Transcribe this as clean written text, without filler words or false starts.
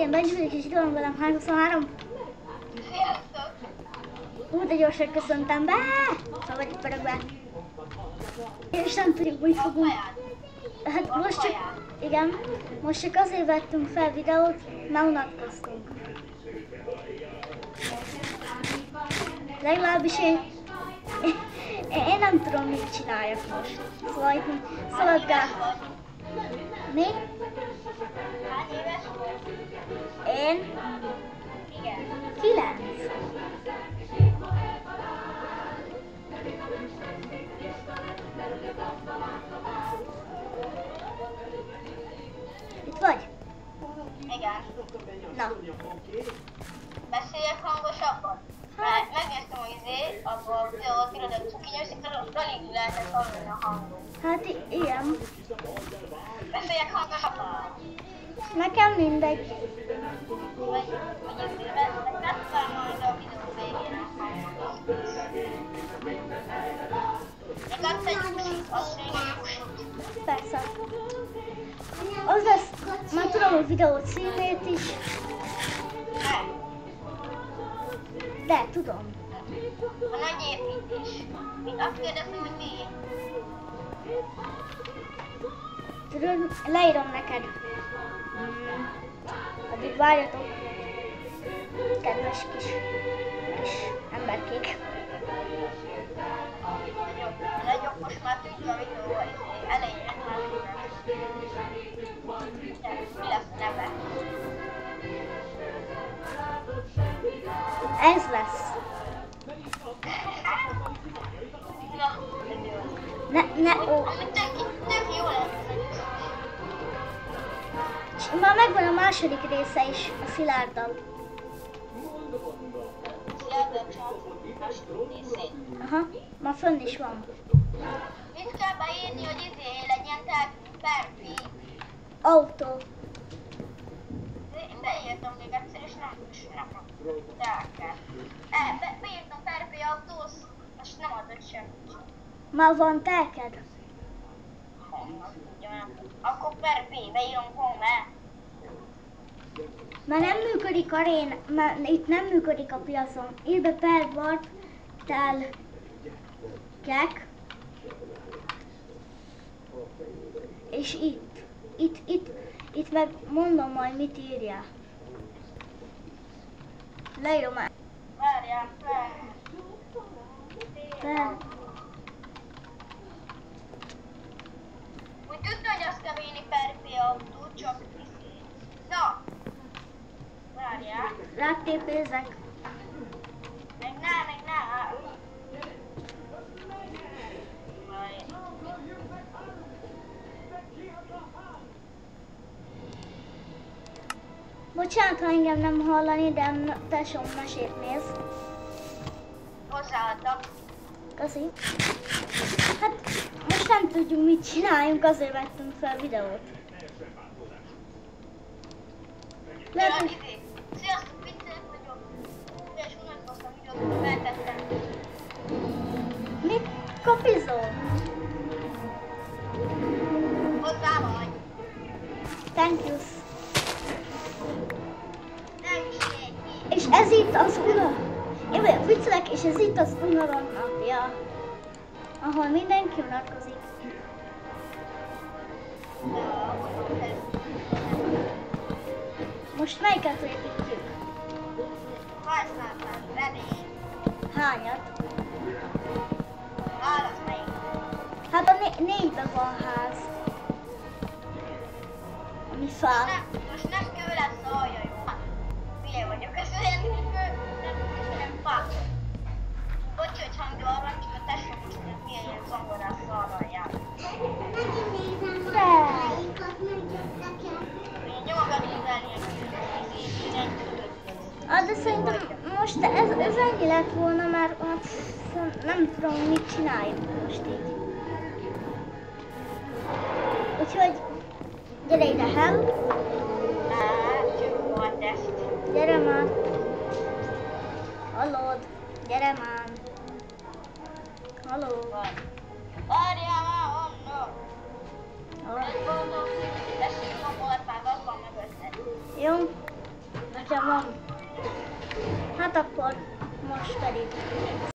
én Benji vagyok, és itt van velem 323. Sziasztok! De gyorsan köszöntem be! Szóval vagyok pörögve. És nem tudjuk, mit fogunk. Hát most csak, igen, most csak azért vettünk fel videót, mert unatkoztunk. Legalábbis én nem tudom, mit csináljak most. Szóval itt szaladgál. Mi? Hány éves vagy? Én? Igen. 9. Itt vagy? Igen. Na. Beszéljek hangosabban? Mert megnéztem abban a videót, irodott cukinyos, itt alig lehetett hallani a hangot. Hát igen. Beszéljek hangosabban? Nekem mindegy. Vagy megteszem majd a videó végén a hangot. Még adsz egy pusit, azt még egy pusit. Persze. Az lesz, már tudom a videó címét is. De, tudom. A nagy építés. Mit azt kérdezem, hogy mi? Tudod, leírom neked. Addig várjatok. Kedves kis emberkék. Nagyobb most már tudja a videó elején már mi lesz a neve? Ez lesz. Na, Ó. ami tök jó lesz. És már megvan a második része is a Szilárddal. Szilárddal második részét. Aha, már fönn is van. Mit kell beírni, hogy legyen tehát per pi? Autó. Én beírtam még egyszer, és nem kell. Beírtam per pi autós, most nem adott semmit. Már van telked? Akkor per pi, beírom home. Már nem működik a rén, mert itt nem működik a piacon. Írd be per vart, tel, kek. És itt meg mondom majd mit írjál. Leírom el. Várjál, Per. úgy tudta, hogy azt kell írni per pi autót, csak na! Várjál. Rátépézek. Meg ne. Bocsánat, ha engem nem hallani, de tesóm mesét néz. Hozzáadtak. Köszi. Hát most nem tudjuk mit csináljunk, azért vettünk fel videót. Lehet, hogy... Sziasztok, viccelek vagyok. És unatkoztam videót, feltettem. Mit kopizol? Hozzá vagy. Thank you. Nem is egy. És ez itt az Én viccelek, és ez itt az unalom napja, ahol mindenki unatkozik. Most melyiket építjük? Hajszáltál, remény. Hányat? Válasz melyik. Hát a négyben van ház. Ami fál. Most nem kő lesz alja, jó? Hülye vagyok, ez nem fál. Bocs, hogy hanggal van, csak a testem most nem milyen zongorás szarral. Nyomogatni De szerintem most ez ennyi lett volna, mert nem tudom, mit csináljuk most így. Úgyhogy gyere ide, Hell. Gyere már. Hallod, gyere már. Halló. Várjál már, onnan! Halló. Beszéljünk a bortmával, van mögötted. Jó. van. Hát akkor most pedig